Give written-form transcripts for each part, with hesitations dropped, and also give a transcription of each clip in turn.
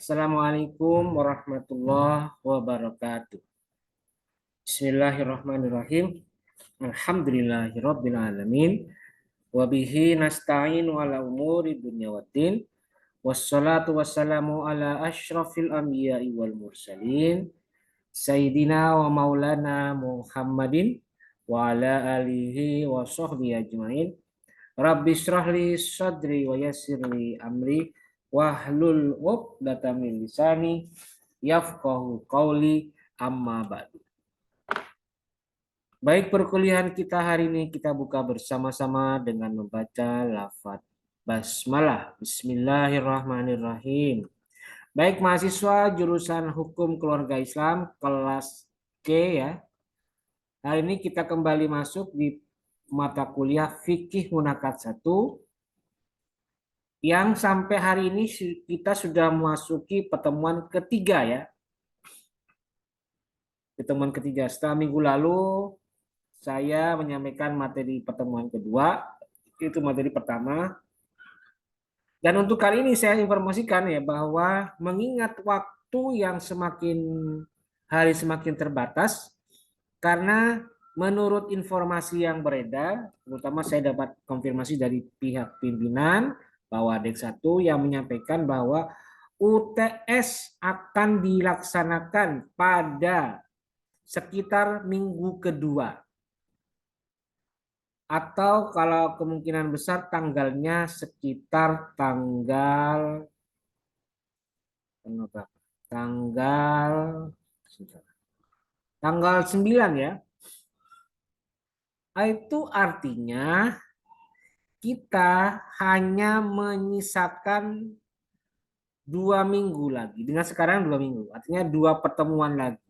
Assalamualaikum warahmatullahi wabarakatuh. Bismillahirrahmanirrahim. Alhamdulillahirabbil alamin. Wa bihi nasta'in ala umuri dunya waddin. Wassalatu wassalamu ala asyrafil anbiya'i wal mursalin. Sayyidina wa maulana Muhammadin wa ala alihi wa sahbihi ajmain. Rabbi shrahli sadri wa yassirli amri wahlul 'uqdatam min lisani yafqahu qauli amma ba'du. Baik, perkuliahan kita hari ini kita buka bersama-sama dengan membaca lafaz basmalah. Bismillahirrahmanirrahim. Baik mahasiswa jurusan Hukum Keluarga Islam kelas C ya. Hari ini kita kembali masuk di mata kuliah Fikih Munakat 1 yang sampai hari ini kita sudah memasuki pertemuan ketiga ya. Pertemuan ketiga setelah minggu lalu saya menyampaikan materi pertemuan kedua, itu materi pertama. Dan untuk kali ini saya informasikan ya bahwa mengingat waktu yang semakin hari semakin terbatas, karena menurut informasi yang beredar, terutama saya dapat konfirmasi dari pihak pimpinan bahwa Dek 1 yang menyampaikan bahwa UTS akan dilaksanakan pada sekitar minggu kedua. Atau kalau kemungkinan besar tanggalnya sekitar tanggal tanggal 9 ya. Itu artinya kita hanya menyisakan 2 minggu lagi. Dengan sekarang 2 minggu, artinya 2 pertemuan lagi.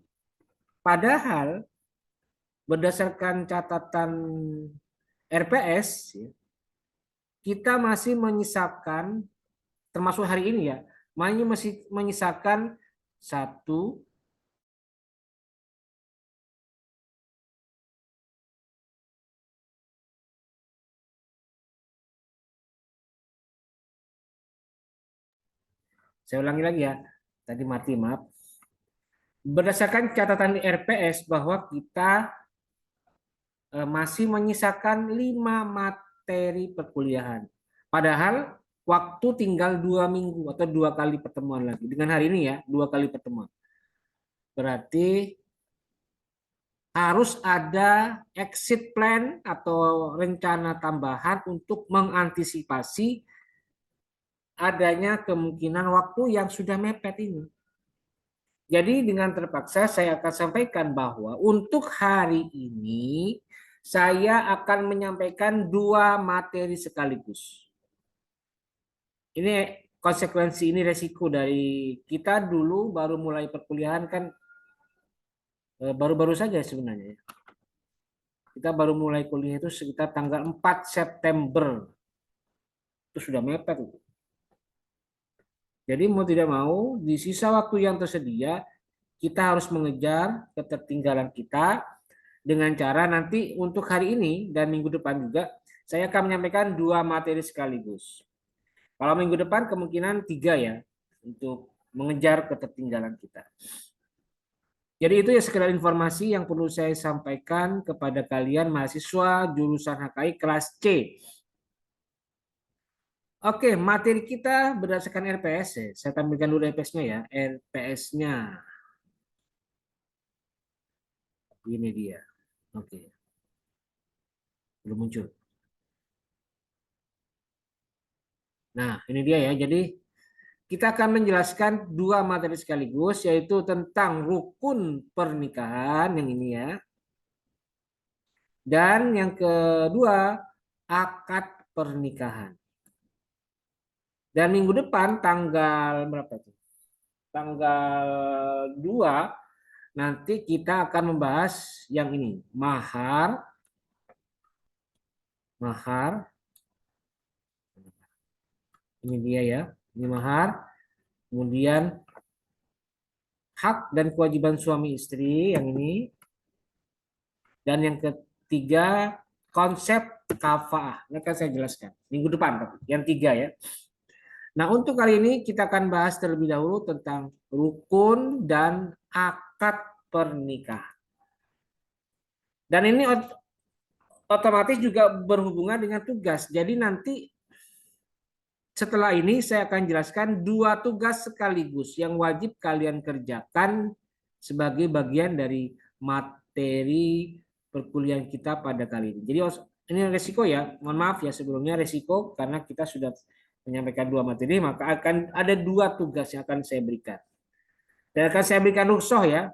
Padahal berdasarkan catatan RPS, kita masih menyisakan, termasuk hari ini ya, masih menyisakan 1, 2, saya ulangi lagi ya, tadi mati maaf. Berdasarkan catatan RPS bahwa kita masih menyisakan 5 materi perkuliahan. Padahal waktu tinggal 2 minggu atau 2 kali pertemuan lagi. Dengan hari ini ya, 2 kali pertemuan. Berarti harus ada exit plan atau rencana tambahan untuk mengantisipasi adanya kemungkinan waktu yang sudah mepet ini. Jadi dengan terpaksa saya akan sampaikan bahwa untuk hari ini saya akan menyampaikan 2 materi sekaligus. Ini konsekuensi, ini resiko dari kita dulu baru mulai perkuliahan kan baru-baru saja sebenarnya. Kita baru mulai kuliah itu sekitar tanggal 4 September. Itu sudah mepet. Jadi mau tidak mau di sisa waktu yang tersedia kita harus mengejar ketertinggalan kita dengan cara nanti untuk hari ini dan minggu depan juga saya akan menyampaikan 2 materi sekaligus. Kalau minggu depan kemungkinan 3 ya untuk mengejar ketertinggalan kita. Jadi itu ya sekedar informasi yang perlu saya sampaikan kepada kalian mahasiswa jurusan HKI kelas C. Oke, materi kita berdasarkan RPS ya. Saya tampilkan dulu RPS-nya ya. RPS-nya. Ini dia. Oke. Belum muncul. Nah, ini dia ya. Jadi kita akan menjelaskan 2 materi sekaligus, yaitu tentang rukun pernikahan yang ini ya. Dan yang kedua, akad pernikahan. Dan minggu depan tanggal berapa tuh? Tanggal 2 nanti kita akan membahas yang ini, mahar. Ini dia ya. Ini mahar. Kemudian hak dan kewajiban suami istri yang ini. Dan yang ketiga konsep kafaah. Ini akan saya jelaskan minggu depan. Yang 3 ya. Nah, untuk kali ini kita akan bahas terlebih dahulu tentang rukun dan akad pernikahan. Dan ini otomatis juga berhubungan dengan tugas. Jadi nanti setelah ini saya akan jelaskan dua tugas sekaligus yang wajib kalian kerjakan sebagai bagian dari materi perkuliahan kita pada kali ini. Jadi ini resiko ya, mohon maaf ya sebelumnya resiko karena kita sudah menyampaikan dua materi, maka akan ada dua tugas yang akan saya berikan. Dan akan saya berikan rukhsah ya.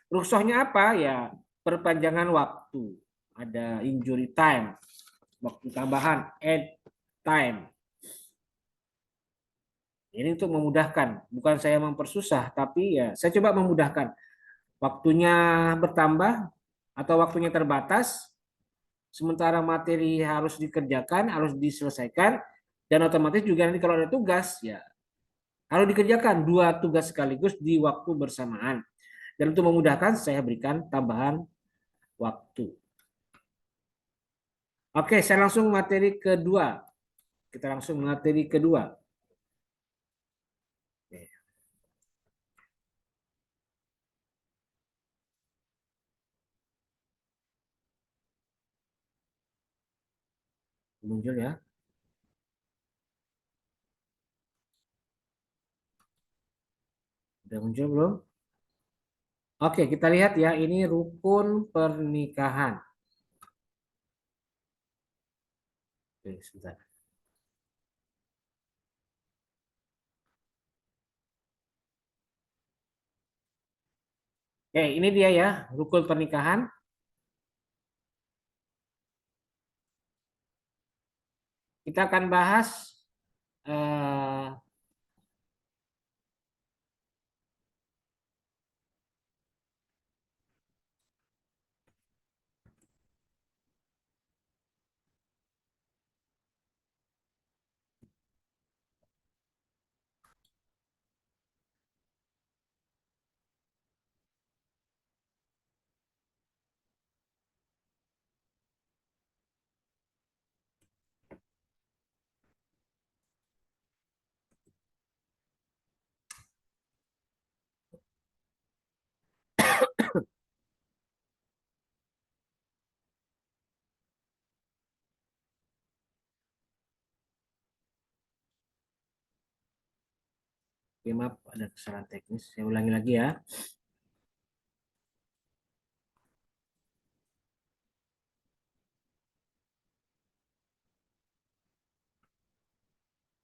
Rukhsahnya apa? Ya perpanjangan waktu. Ada injury time, waktu tambahan, add time. Ini untuk memudahkan, bukan saya mempersusah, tapi ya saya coba memudahkan. Waktunya bertambah atau waktunya terbatas, sementara materi harus dikerjakan, harus diselesaikan, dan otomatis juga nanti kalau ada tugas, ya harus dikerjakan dua tugas sekaligus di waktu bersamaan. Dan untuk memudahkan, saya berikan tambahan waktu. Oke, saya langsung materi kedua. Kita langsung materi kedua. Muncul ya. Sudah muncul belum? Oke, kita lihat ya. Ini rukun pernikahan. Oke, sebentar. Oke, ini dia ya, rukun pernikahan. Kita akan bahas eh, oke, maaf ada kesalahan teknis. Saya ulangi lagi ya.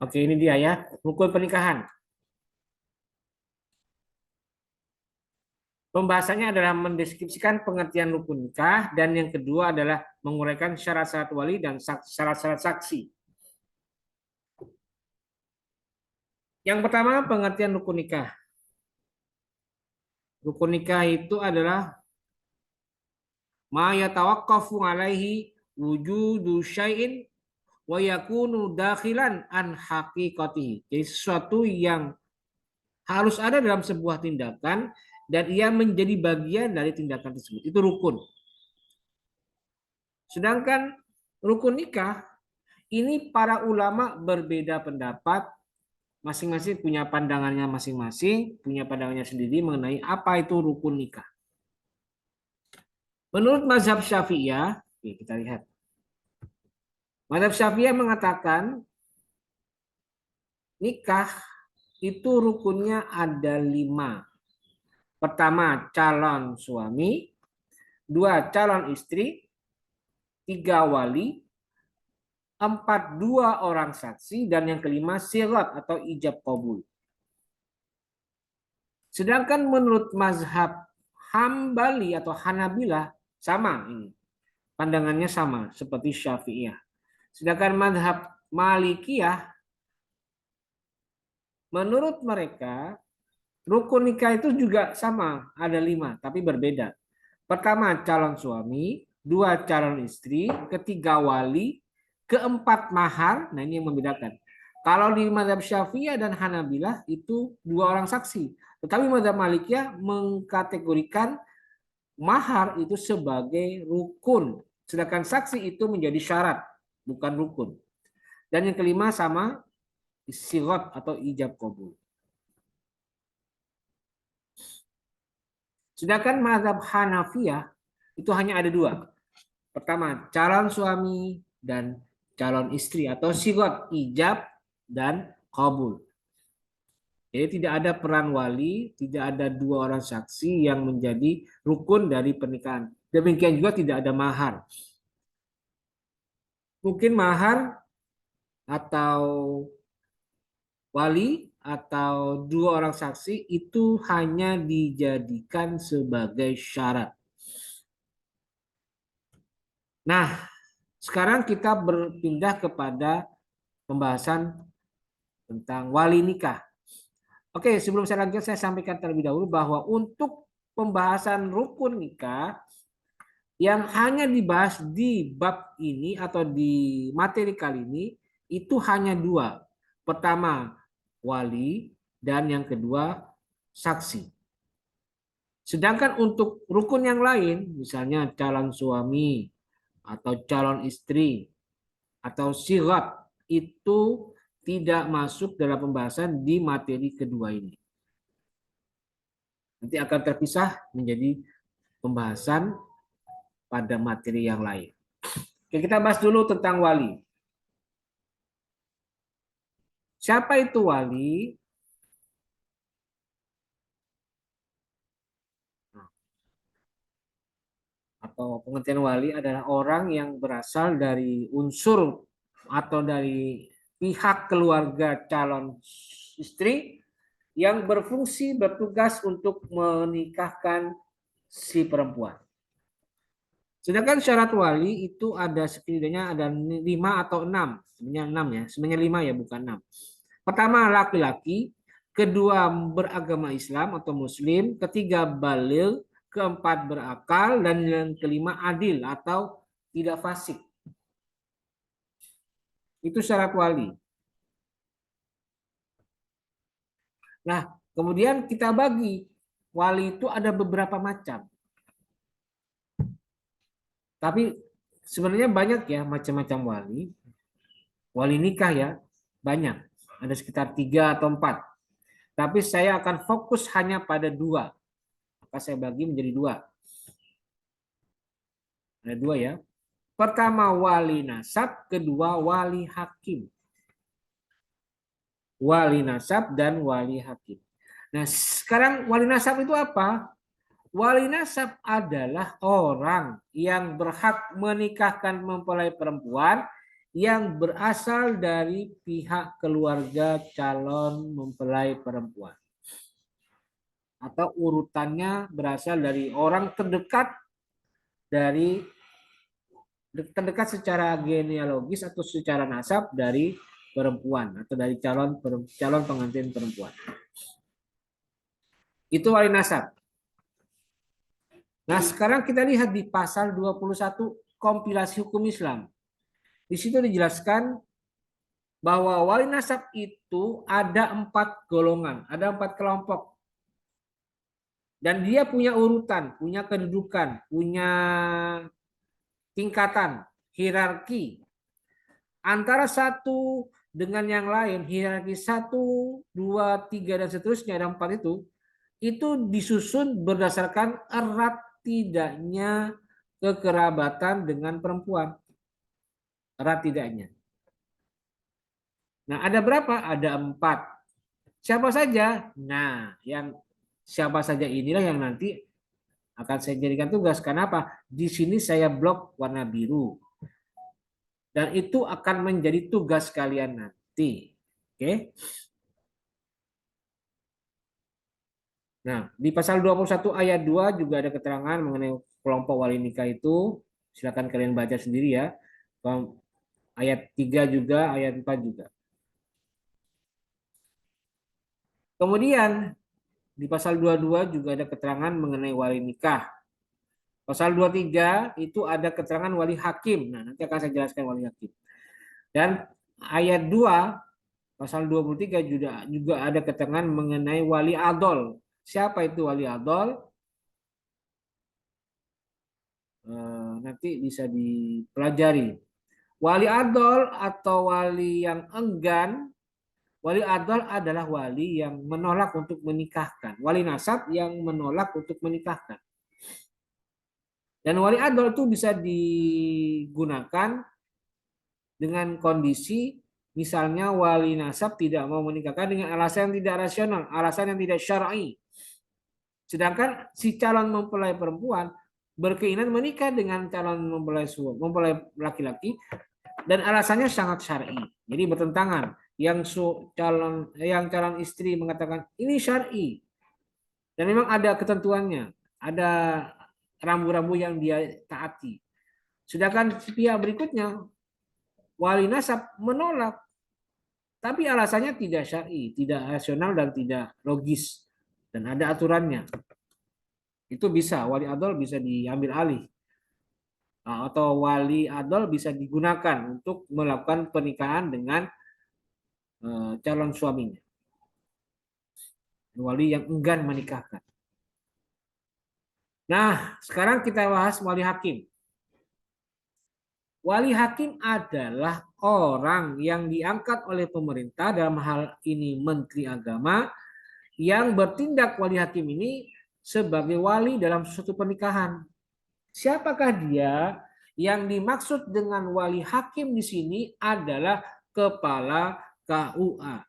Oke, ini dia ya, rukun pernikahan. Pembahasannya adalah mendeskripsikan pengertian rukun nikah dan yang kedua adalah menguraikan syarat-syarat wali dan syarat-syarat saksi. Yang pertama, pengertian rukun nikah. Rukun nikah itu adalah ma yatawaqqafu alaihi wujudu syai'in wa yakunu dakhilan an haqiqatihi. Jadi sesuatu yang harus ada dalam sebuah tindakan dan ia menjadi bagian dari tindakan tersebut. Itu rukun. Sedangkan rukun nikah ini para ulama berbeda pendapat, masing-masing punya pandangannya masing-masing, punya pandangannya sendiri mengenai apa itu rukun nikah. Menurut mazhab Syafi'iyah, kita lihat. Mazhab Syafi'iyah mengatakan nikah itu rukunnya ada 5. Pertama, calon suami. 2, calon istri. 3, wali. 4, 2 orang saksi. Dan yang kelima, sirat atau ijab qabul. Sedangkan menurut mazhab Hambali atau Hanabilah, sama ini. Pandangannya sama, seperti Syafi'iyah. Sedangkan mazhab Malikiyah, menurut mereka, rukun nikah itu juga sama, ada 5, tapi berbeda. Pertama, calon suami. 2, calon istri. Ketiga, wali. Keempat, mahar. Nah, ini yang membedakan. Kalau di mazhab Syafi'iyah dan Hanabilah itu 2 orang saksi. Tetapi mazhab Malikiyah mengkategorikan mahar itu sebagai rukun. Sedangkan saksi itu menjadi syarat, bukan rukun. Dan yang kelima sama, sirat atau ijab kabul. Sedangkan mazhab Hanafiyah itu hanya ada dua. Pertama, calon suami dan calon istri atau sirat ijab dan kabul. Jadi tidak ada peran wali, tidak ada dua orang saksi yang menjadi rukun dari pernikahan. Demikian juga tidak ada mahar. Mungkin mahar atau wali atau dua orang saksi itu hanya dijadikan sebagai syarat. Nah, sekarang kita berpindah kepada pembahasan tentang wali nikah. Oke, sebelum saya lanjut, saya sampaikan terlebih dahulu bahwa untuk pembahasan rukun nikah yang hanya dibahas di bab ini atau di materi kali ini itu hanya dua. Pertama, wali dan yang kedua, saksi. Sedangkan untuk rukun yang lain, misalnya calon suami atau calon istri atau sirat, itu tidak masuk dalam pembahasan di materi kedua ini. Nanti akan terpisah menjadi pembahasan pada materi yang lain. Oke, kita bahas dulu tentang wali. Siapa itu wali? Atau pengertian wali adalah orang yang berasal dari unsur atau dari pihak keluarga calon istri yang berfungsi bertugas untuk menikahkan si perempuan. Sedangkan syarat wali itu ada setidaknya ada 5 atau 6. Sebenarnya 6 ya, sebenarnya 5 ya bukan 6. Pertama laki-laki, kedua beragama Islam atau Muslim, ketiga baligh, keempat berakal, dan yang kelima adil atau tidak fasik. Itu syarat wali. Nah, kemudian kita bagi. Wali itu ada beberapa macam. Tapi sebenarnya banyak ya macam-macam wali. Wali nikah ya, banyak. Ada sekitar 3 atau 4. Tapi saya akan fokus hanya pada 2. Maka saya bagi menjadi 2. Ada 2 ya. Pertama wali nasab, kedua wali hakim. Wali nasab dan wali hakim. Nah, sekarang wali nasab itu apa? Wali nasab adalah orang yang berhak menikahkan mempelai perempuan yang berasal dari pihak keluarga calon mempelai perempuan. Atau urutannya berasal dari orang terdekat secara genealogis atau secara nasab dari perempuan atau dari calon pengantin perempuan. Itu wali nasab. Nah, sekarang kita lihat di pasal 21 kompilasi hukum Islam. Di situ dijelaskan bahwa wali nasab itu ada 4 golongan, ada 4 kelompok. Dan dia punya urutan, punya kedudukan, punya tingkatan, hierarki. Antara satu dengan yang lain, hierarki 1, 2, 3, dan seterusnya, ada 4 itu disusun berdasarkan erat tidaknya kekerabatan dengan perempuan. Erat tidaknya. Nah, ada berapa? Ada 4. Siapa saja? Nah, yang siapa saja inilah yang nanti akan saya jadikan tugas. Kenapa? Di sini saya blok warna biru. Dan itu akan menjadi tugas kalian nanti. Oke. Nah, di pasal 21 ayat 2 juga ada keterangan mengenai kelompok wali nikah itu. Silakan kalian baca sendiri ya. Ayat 3 juga, ayat 4 juga. Kemudian di pasal 22 juga ada keterangan mengenai wali nikah. Pasal 23 itu ada keterangan wali hakim. Nah, nanti akan saya jelaskan wali hakim. Dan ayat 2 pasal 23 juga ada keterangan mengenai wali adol. Siapa itu wali adol? Nanti bisa dipelajari. Wali adol atau wali yang enggan Wali adol adalah wali yang menolak untuk menikahkan. Wali nasab yang menolak untuk menikahkan. Dan wali adol itu bisa digunakan dengan kondisi misalnya wali nasab tidak mau menikahkan dengan alasan yang tidak rasional, alasan yang tidak syar'i. Sedangkan si calon mempelai perempuan berkeinginan menikah dengan calon mempelai laki-laki dan alasannya sangat syar'i. Jadi bertentangan. Yang calon istri mengatakan ini syar'i dan memang ada ketentuannya, ada rambu-rambu yang dia taati. Sedangkan pihak berikutnya wali nasab menolak, tapi alasannya tidak syar'i, tidak rasional dan tidak logis dan ada aturannya. Itu bisa wali adol bisa diambil alih. Atau wali adol bisa digunakan untuk melakukan pernikahan dengan calon suaminya. Wali yang enggan menikahkan. Nah, sekarang kita bahas wali hakim. Wali hakim adalah orang yang diangkat oleh pemerintah, dalam hal ini Menteri Agama, yang bertindak wali hakim ini sebagai wali dalam suatu pernikahan. Siapakah dia? Yang dimaksud dengan wali hakim di sini adalah kepala KUA.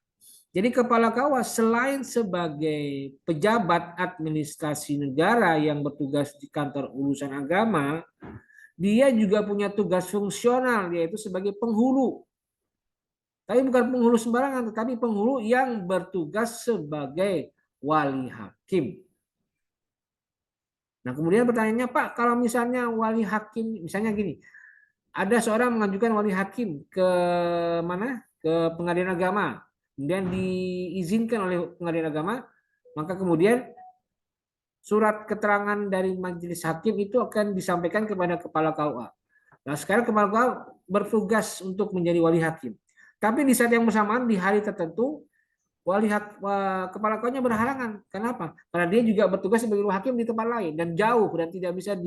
Jadi kepala KUA selain sebagai pejabat administrasi negara yang bertugas di kantor urusan agama, dia juga punya tugas fungsional yaitu sebagai penghulu. Tapi bukan penghulu sembarangan, tetapi penghulu yang bertugas sebagai wali hakim. Nah, kemudian pertanyaannya, Pak, kalau misalnya wali hakim, misalnya gini, ada seorang mengajukan wali hakim ke mana? Ke pengadilan agama. Kemudian diizinkan oleh pengadilan agama, maka kemudian surat keterangan dari majelis hakim itu akan disampaikan kepada kepala KUA. Nah, sekarang kepala KUA bertugas untuk menjadi wali hakim. Tapi di saat yang bersamaan di hari tertentu kepala KUA-nya berhalangan. Kenapa? Karena dia juga bertugas sebagai wali hakim di tempat lain dan jauh dan tidak bisa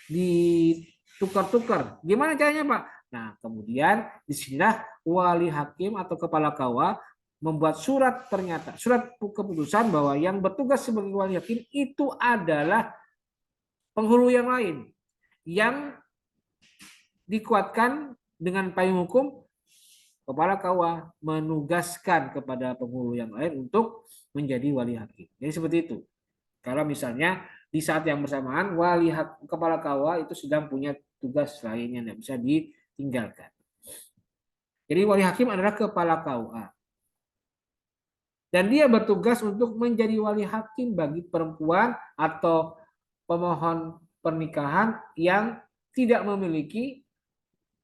ditukar-tukar. Gimana caranya, Pak? Nah, kemudian disinilah wali hakim atau kepala KUA membuat surat keputusan bahwa yang bertugas sebagai wali hakim itu adalah penghulu yang lain yang dikuatkan dengan payung hukum. Kepala KUA menugaskan kepada penghulu yang lain untuk menjadi wali hakim. Jadi seperti itu. Kalau misalnya di saat yang bersamaan kepala KUA itu sedang punya tugas lain yang tidak bisa ditinggalkan. Jadi wali hakim adalah kepala KUA. Dan dia bertugas untuk menjadi wali hakim bagi perempuan atau pemohon pernikahan yang tidak memiliki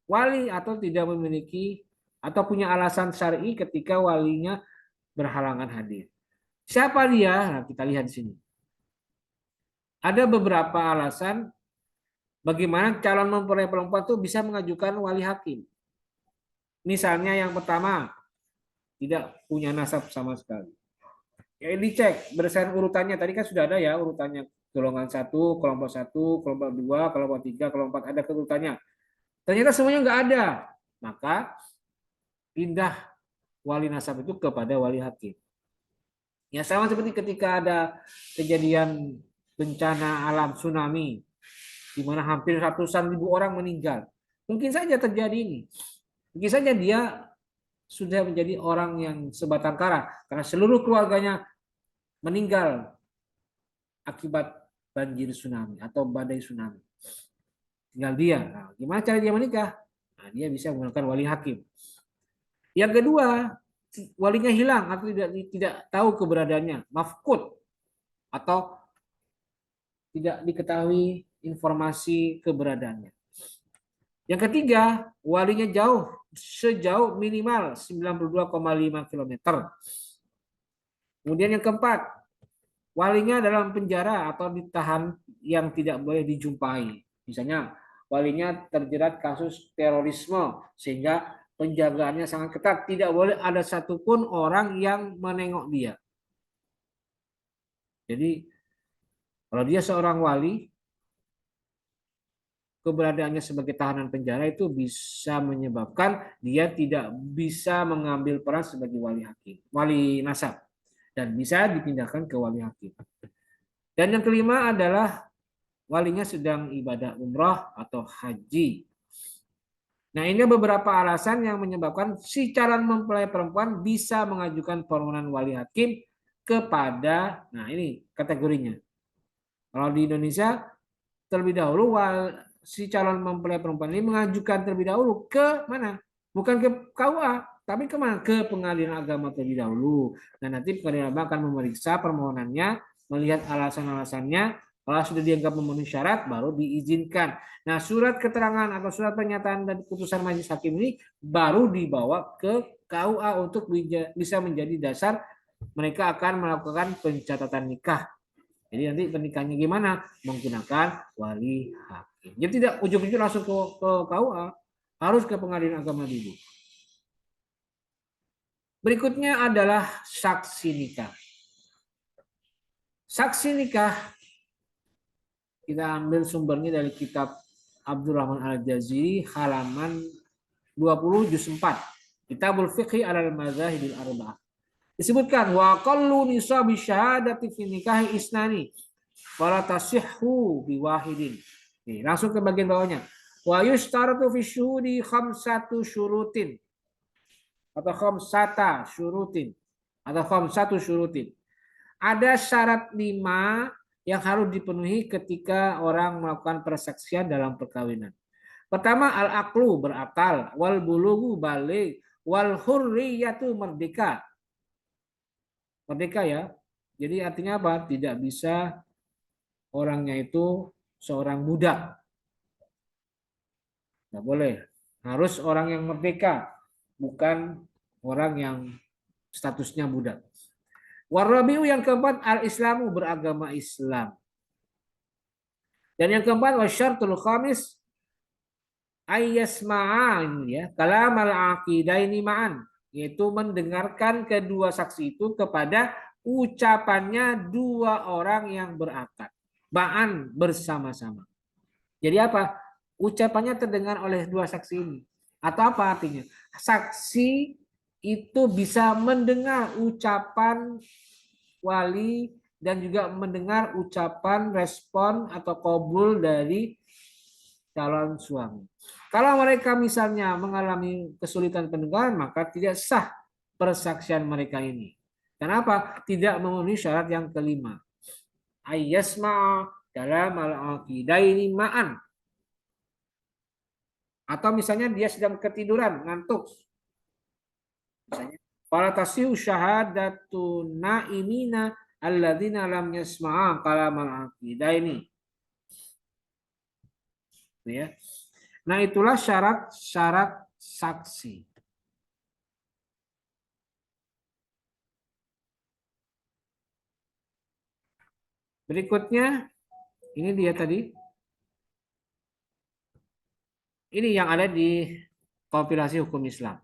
wali atau tidak memiliki atau punya alasan syar'i ketika walinya berhalangan hadir. Siapa dia? Nah, kita lihat di sini. Ada beberapa alasan bagaimana calon mempelai perempuan itu bisa mengajukan wali hakim. Misalnya yang pertama, tidak punya nasab sama sekali. Ya, dicek berdasarkan urutannya. Tadi kan sudah ada ya urutannya, golongan 1, kelompok 1, kelompok 2, kelompok 3, kelompok 4, ada urutannya. Ternyata semuanya nggak ada. Maka pindah wali nasab itu kepada wali hakim. Ya sama seperti ketika ada kejadian bencana alam tsunami di mana hampir ratusan ribu orang meninggal. Mungkin saja terjadi ini. Mungkin saja dia sudah menjadi orang yang sebatang kara karena seluruh keluarganya meninggal akibat banjir tsunami atau badai tsunami. Tinggal dia. Nah, gimana cara dia menikah? Nah, dia bisa menggunakan wali hakim. Yang kedua, walinya hilang atau tidak tahu keberadaannya, mafkud atau tidak diketahui informasi keberadaannya. Yang ketiga, walinya sejauh minimal 92,5 km. Kemudian yang keempat, walinya dalam penjara atau ditahan yang tidak boleh dijumpai. Misalnya, walinya terjerat kasus terorisme sehingga penjagaannya sangat ketat, tidak boleh ada satupun orang yang menengok dia. Jadi kalau dia seorang wali, keberadaannya sebagai tahanan penjara itu bisa menyebabkan dia tidak bisa mengambil peran sebagai wali hakim, wali nasab, dan bisa dipindahkan ke wali hakim. Dan yang kelima adalah walinya sedang ibadah umrah atau haji. Nah, ini beberapa alasan yang menyebabkan si calon mempelai perempuan bisa mengajukan permohonan wali hakim kepada, nah ini kategorinya. Kalau di Indonesia, terlebih dahulu si calon mempelai perempuan ini mengajukan terlebih dahulu ke mana? Bukan ke KUA, tapi kemana? Ke pengadilan agama terlebih dahulu. Dan nanti pengadilan agama akan memeriksa permohonannya, melihat alasan-alasannya. Kalau sudah dianggap memenuhi syarat, baru diizinkan. Nah, surat keterangan atau surat pernyataan dan putusan majelis hakim ini baru dibawa ke KUA untuk bisa menjadi dasar mereka akan melakukan pencatatan nikah. Jadi nanti pernikahannya gimana? Menggunakan wali hakim. Jadi tidak ujuk-ujuk langsung ke KUA, harus ke pengadilan agama dulu. Berikutnya adalah saksi nikah. Saksi nikah kita ambil sumbernya dari kitab Abdurrahman Al-Jaziri halaman 20 juz 4. Kitabul Fiqhi alal Madzahibil Arba'ah. Disebutkan wa qallu nisabi syahadati fi nikahi isnani wala tasihhu biwahidin. Nih, langsung ke bagian bawahnya. Wa yustaratu fi syuhudi khamsatu syurutin atau khamsata syurutin atau khamsatu syurutin. Ada syarat 5 yang harus dipenuhi ketika orang melakukan persaksian dalam perkawinan. Pertama, al-aqlu berakal, wal bulughu baligh, wal hurriyatu merdeka. Merdeka ya. Jadi artinya apa? Tidak bisa orangnya itu seorang budak. Nggak boleh. Harus orang yang merdeka, bukan orang yang statusnya budak. Warabiu yang keempat, al-islamu beragama Islam. Dan yang keempat, wasyartul khamis ayyasma'an ya, kalamal aqidaini ma'an, yaitu mendengarkan kedua saksi itu kepada ucapannya dua orang yang berakad. Ma'an bersama-sama. Jadi apa? Ucapannya terdengar oleh dua saksi ini. Atau apa artinya? Saksi itu bisa mendengar ucapan wali dan juga mendengar ucapan respon atau qabul dari calon suami. Kalau mereka misalnya mengalami kesulitan pendengaran, maka tidak sah persaksian mereka ini. Kenapa? Tidak memenuhi syarat yang kelima. Ayyasma dalam al-aqidaini ma'an. Atau misalnya dia sedang ketiduran, ngantuk. Misalnya, fala tasihu syahadatu naimina alladzina lam yasma'a kalamal aqidaini. Ya. Nah, itulah syarat-syarat saksi. Berikutnya, ini dia tadi. Ini yang ada di kompilasi hukum Islam.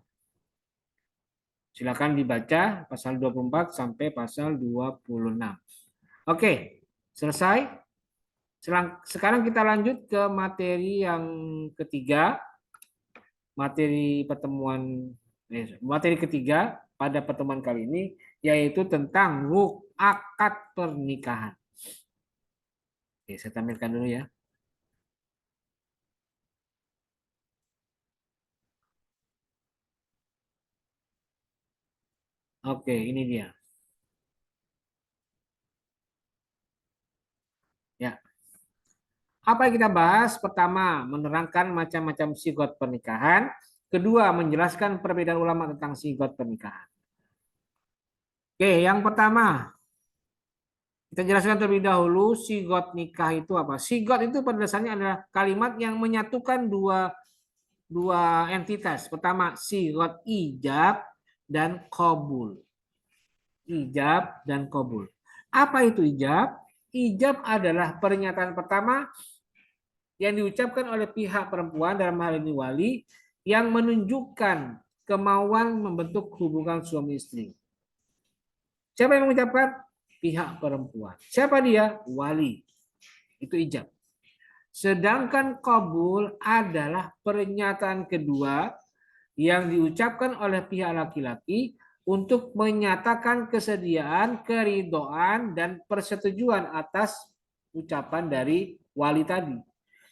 Silakan dibaca pasal 24 sampai pasal 26. Oke, selesai. Sekarang kita lanjut ke materi yang ketiga. Materi ketiga pada pertemuan kali ini yaitu tentang akad pernikahan. Oke, saya tampilkan dulu ya. Oke, ini dia. Ya. Apa yang kita bahas? Pertama, menerangkan macam-macam sigot pernikahan. Kedua, menjelaskan perbedaan ulama tentang sigot pernikahan. Oke, yang pertama, kita jelaskan terlebih dahulu sigot nikah itu apa. Sigot itu pada dasarnya adalah kalimat yang menyatukan dua entitas. Pertama, sigot ijab dan qabul. Ijab dan qabul. Apa itu ijab? Ijab adalah pernyataan pertama yang diucapkan oleh pihak perempuan, dalam hal ini wali, yang menunjukkan kemauan membentuk hubungan suami istri. Siapa yang mengucapkan? Pihak perempuan. Siapa dia? Wali. Itu ijab. Sedangkan qabul adalah pernyataan kedua yang diucapkan oleh pihak laki-laki untuk menyatakan kesediaan, keridoan, dan persetujuan atas ucapan dari wali tadi.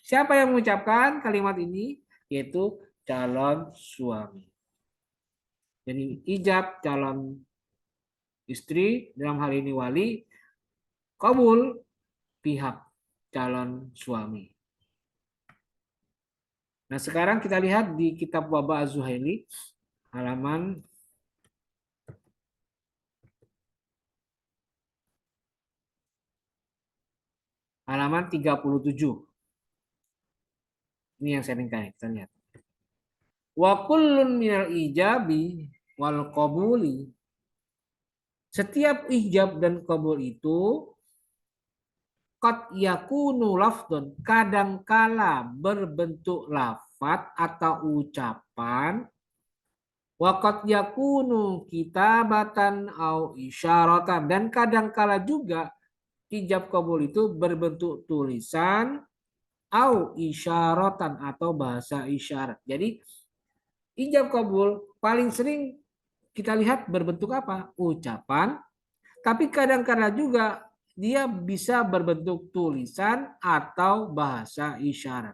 Siapa yang mengucapkan kalimat ini? Yaitu calon suami. Jadi ijab calon istri, dalam hal ini wali, kabul pihak calon suami. Nah, sekarang kita lihat di kitab Waba Az-Zuhaili halaman halaman 37. Ini yang saya ringkai, kita lihat. Wa kullun minal ijabi wal qabuli. Setiap ijab dan qabul itu qad yakunu lafdun, kadangkala berbentuk lafaz atau ucapan, wa qad yakunu kitabatan au isyaratan, dan kadangkala juga ijab qabul itu berbentuk tulisan au isyaratan atau bahasa isyarat. Jadi ijab qabul paling sering kita lihat berbentuk apa? Ucapan, tapi kadang-kala juga dia bisa berbentuk tulisan atau bahasa isyarat.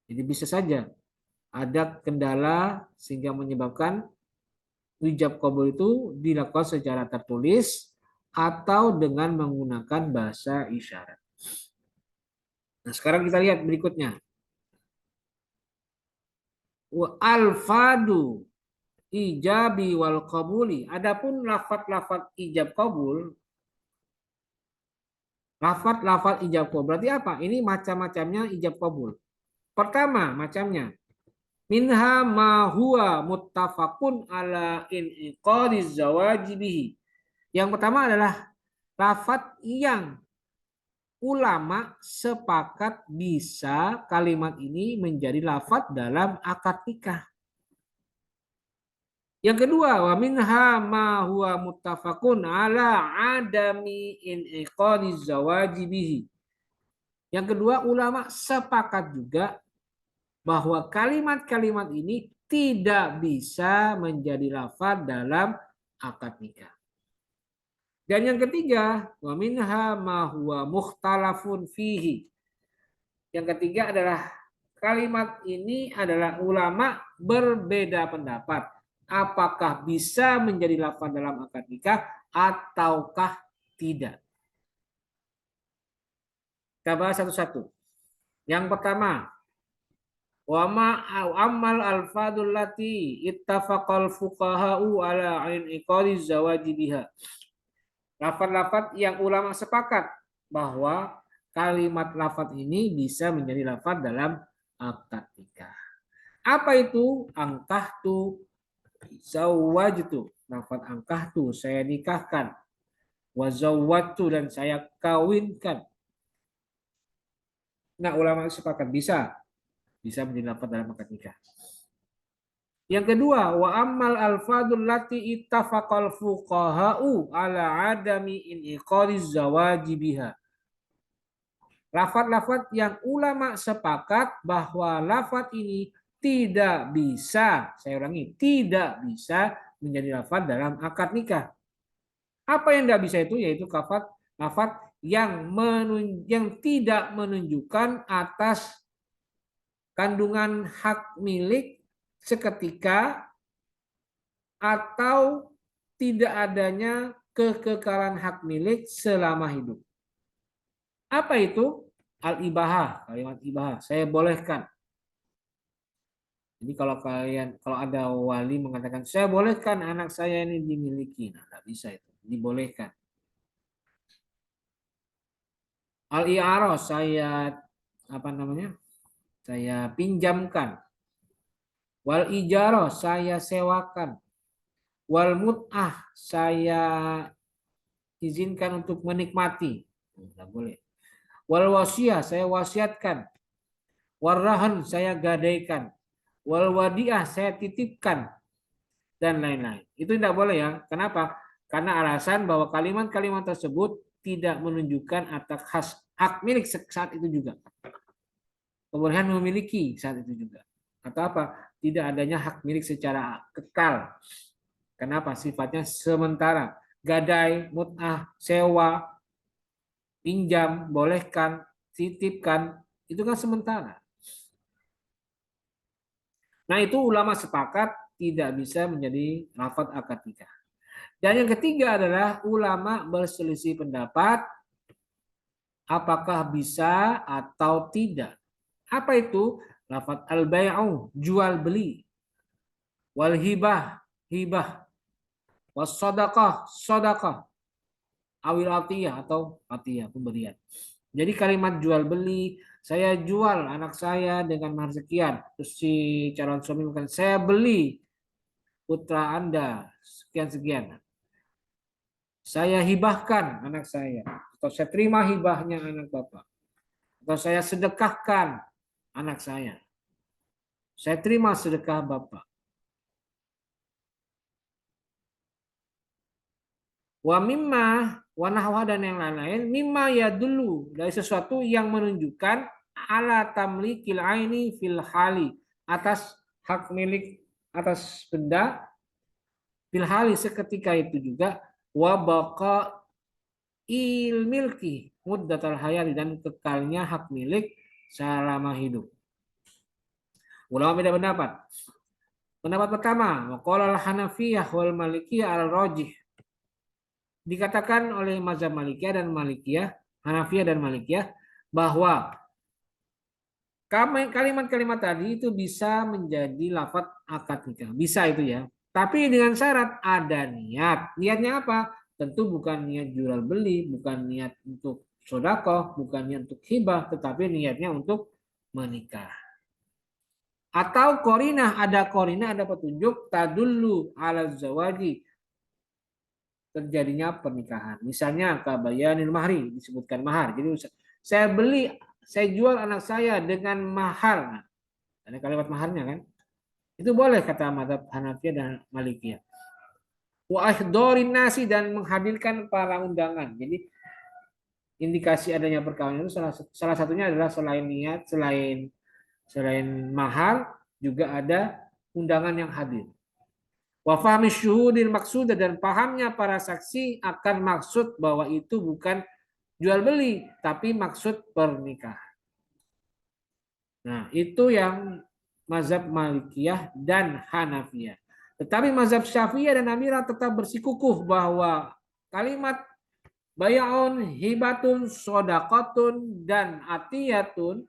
Jadi bisa saja ada kendala sehingga menyebabkan ijab qabul itu dilakukan secara tertulis atau dengan menggunakan bahasa isyarat. Nah, sekarang kita lihat berikutnya. Al-fadu ijabi wal qabuli. Adapun lafaz-lafaz ijab qabul, lafaz-lafaz ijab qabul berarti apa? Ini macam-macamnya ijab qabul. Pertama, macamnya minha ma huwa muttafaqun ala inqadiz zawajibihi. Yang pertama adalah lafaz yang ulama sepakat bisa kalimat ini menjadi lafaz dalam akad nikah. Yang kedua, wa minha ma huwa muttafaqun ala adami inqadi zawaji bihi. Yang kedua, ulama sepakat juga bahwa kalimat-kalimat ini tidak bisa menjadi lafaz dalam akad nikah. Dan yang ketiga, wa minha ma huwa mukhtalafun fihi. Yang ketiga adalah kalimat ini adalah ulama berbeda pendapat. Apakah bisa menjadi lafaz dalam akad nikah ataukah tidak? Kita bahas satu-satu. Yang pertama, wa ma amal alfadul lati ittafaqal fuqaha'u ala inqadi zawaji biha. Lafaz-lafaz yang ulama sepakat bahwa kalimat lafaz ini bisa menjadi lafaz dalam akad nikah. Apa itu? Angkahtu zawwajtu. Lafaz angkahtu, saya nikahkan. Wa zawwajtu, dan saya kawinkan. Nah, ulama sepakat bisa menjadi lafaz dalam akad nikah. Yang kedua, wa ammal alfadul lati ittafaqal fuqaha'u ala adami inqadiz zawaji biha. Lafaz-lafaz yang ulama sepakat bahwa lafaz ini tidak bisa, saya ulangi, tidak bisa menjadi lafaz dalam akad nikah. Apa yang tidak bisa itu? Yaitu lafaz yang tidak menunjukkan atas kandungan hak milik seketika atau tidak adanya kekekalan hak milik selama hidup. Apa itu? Al-ibahah, kalimat ibahah, saya bolehkan. Jadi kalau ada wali mengatakan saya bolehkan anak saya ini dimiliki, nah nggak bisa itu, dibolehkan. Al-i'arah, saya saya pinjamkan. Wal ijarah, saya sewakan. Wal mut'ah, saya izinkan untuk menikmati. Tidak boleh. Wal wasiyah, saya wasiatkan. Wal rahan, saya gadaikan. Wal wadiah, saya titipkan. Dan lain-lain. Itu tidak boleh ya. Kenapa? Karena alasan bahwa kalimat-kalimat tersebut tidak menunjukkan hak milik saat itu juga. Kebolehan memiliki saat itu juga. Atau apa? Tidak adanya hak milik secara kekal. Kenapa? Sifatnya sementara. Gadai, mut'ah, sewa, pinjam, bolehkan, titipkan, itu kan sementara. Nah, itu ulama sepakat tidak bisa menjadi lafaz akad nikah. Dan yang ketiga adalah ulama berselisih pendapat apakah bisa atau tidak. Apa itu? Lafaz al-bai'u, jual beli. Wal hibah, hibah. Was sadaqah, sadaqah. Awil atiyah atau atiyah, pemberian. Jadi kalimat jual beli, saya jual anak saya dengan mahar sekian. Terus si calon suami bukan, saya beli putra Anda sekian-sekian. Saya hibahkan anak saya. Atau saya terima hibahnya anak Bapak. Atau saya sedekahkan anak saya. Saya terima sedekah Bapak. Wa mimma wa nahwa dan yang lain-lain mimma ya dulu dari sesuatu yang menunjukkan ala tamlikil aini fil hali atas hak milik atas benda fil hali seketika itu juga wa baqa il milki muddatal hayati dan kekalnya hak milik selama hidup. Ulama beda pendapat. Pendapat pertama, qala al-Hanafiyah wal Malikiyah al-rajih. Dikatakan oleh mazhab Malikiyah dan Malikiyah, Hanafiyah dan Malikiyah bahwa kalimat-kalimat tadi itu bisa menjadi lafaz akad nikah. Bisa itu ya. Tapi dengan syarat ada niat. Niatnya apa? Tentu bukan niat jual beli, bukan niat untuk sodakoh, bukan niat untuk hibah, tetapi niatnya untuk menikah. Atau korinah, ada petunjuk tadullu ala zawaji, terjadinya pernikahan. Misalnya kabayanil mahri, disebutkan mahar. Jadi saya jual anak saya dengan mahar. Nah, ada kalimat maharnya kan? Itu boleh kata mazhab Hanafiyah dan Malikiyah. Wa ahdorin nasi dan menghadirkan para undangan. Jadi indikasi adanya perkawinan itu salah satunya adalah selain niat, selain mahar juga ada undangan yang hadir. Wa fahmi syuhudil maksud dan pahamnya para saksi akan maksud bahwa itu bukan jual beli tapi maksud pernikahan. Nah, itu yang mazhab Malikiyah dan Hanafiyah. Tetapi mazhab Syafi'iyah dan Hanabila tetap bersikukuh bahwa kalimat bay'un, hibatun, sodaqatun dan atiyatun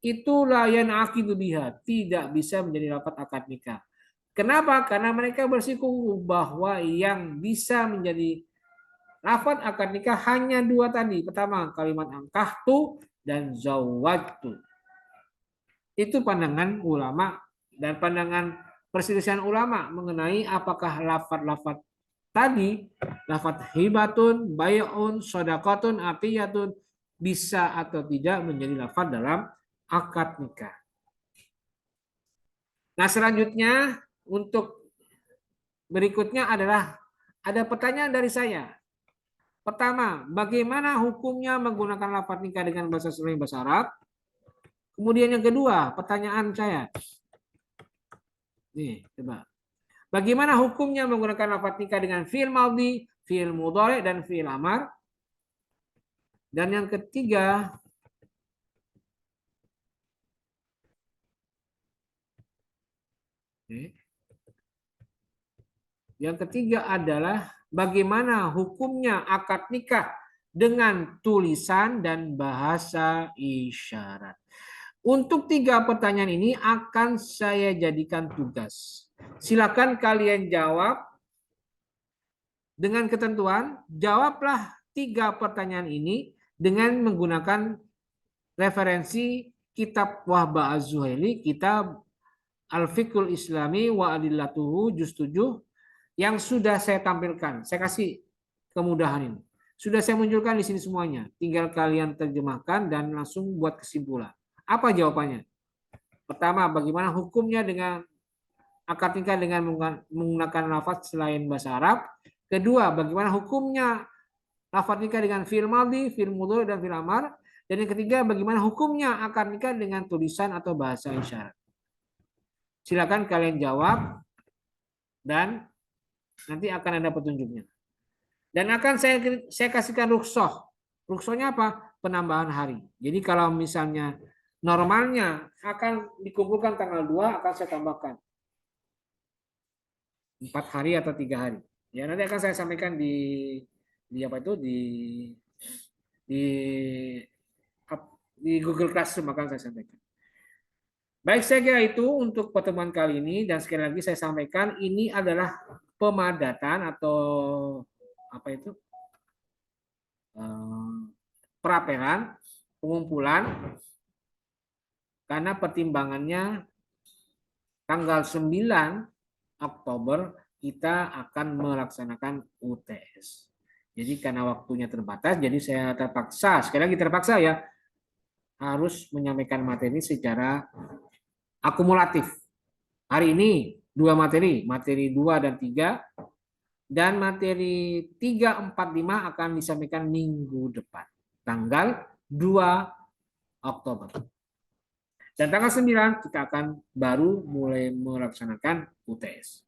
itu layan akidu biha, tidak bisa menjadi lafaz akad nikah. Kenapa? Karena mereka bersikukuh bahwa yang bisa menjadi lafaz akad nikah hanya dua tadi. Pertama, kalimat angkahtu dan zawwajtu. Itu pandangan ulama dan pandangan perselisihan ulama mengenai apakah lafaz-lafaz tadi, lafaz hibatun, bay'un, shadaqatun, atiyatun bisa atau tidak menjadi lafaz dalam akad nikah. Nah, selanjutnya untuk berikutnya adalah ada pertanyaan dari saya. Pertama, bagaimana hukumnya menggunakan lafaz nikah dengan bahasa selain bahasa Arab? Kemudian yang kedua, pertanyaan saya. Nih, coba. Bagaimana hukumnya menggunakan lafaz nikah dengan fi'il madhi, fi'il mudhari dan fi'il amar? Dan yang ketiga, adalah bagaimana hukumnya akad nikah dengan tulisan dan bahasa isyarat. Untuk 3 pertanyaan ini akan saya jadikan tugas. Silakan kalian jawab dengan ketentuan, jawablah 3 pertanyaan ini dengan menggunakan referensi kitab Wahbah Az-Zuhaili, kitab Al-Fiqhul Islami wa Adillatuhu juz 7 yang sudah saya tampilkan. Saya kasih kemudahan ini. Sudah saya munculkan di sini semuanya. Tinggal kalian terjemahkan dan langsung buat kesimpulan. Apa jawabannya? Pertama, bagaimana hukumnya dengan akad nikah dengan menggunakan lafaz selain bahasa Arab? Kedua, bagaimana hukumnya lafaz nikah dengan fi'il madhi, fi'il mudhari dan fi'il amar. Dan yang ketiga, bagaimana hukumnya akad nikah dengan tulisan atau bahasa isyarat. Silakan kalian jawab dan nanti akan ada petunjuknya. Dan akan saya kasihkan rukhsah. Rukhsahnya apa? Penambahan hari. Jadi kalau misalnya normalnya akan dikumpulkan tanggal 2, akan saya tambahkan 4 hari atau 3 hari. Ya, nanti akan saya sampaikan di apa itu di di Google Classroom akan saya sampaikan. Baik, saya kira itu untuk pertemuan kali ini, dan sekali lagi saya sampaikan ini adalah pemadatan atau apa itu perapelan, pengumpulan, karena pertimbangannya tanggal 9 Oktober kita akan melaksanakan UTS. Jadi karena waktunya terbatas, jadi saya terpaksa, sekali lagi terpaksa ya, harus menyampaikan materi secara akumulatif. Hari ini 2 materi, materi 2 dan 3, dan materi 3, 4, 5 akan disampaikan minggu depan, tanggal 2 Oktober. Dan tanggal 9 kita akan baru mulai melaksanakan UTS.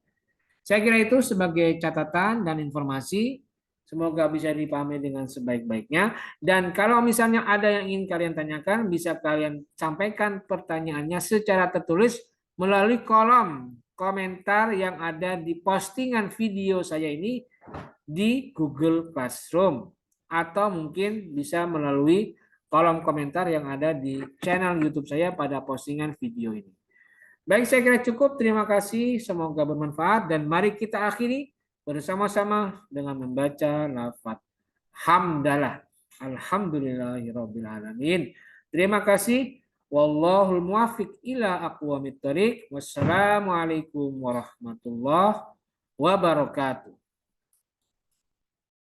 Saya kira itu sebagai catatan dan informasi. Semoga bisa dipahami dengan sebaik-baiknya. Dan kalau misalnya ada yang ingin kalian tanyakan, bisa kalian sampaikan pertanyaannya secara tertulis melalui kolom komentar yang ada di postingan video saya ini di Google Classroom. Atau mungkin bisa melalui kolom komentar yang ada di channel YouTube saya pada postingan video ini. Baik, saya kira cukup. Terima kasih. Semoga bermanfaat. Dan mari kita akhiri bersama-sama dengan membaca lafaz hamdalah. Alhamdulillahirrabbilalamin. Terima kasih. Wallahul muwaffiq ila aqwamit thoriq. Wassalamualaikum warahmatullahi wabarakatuh.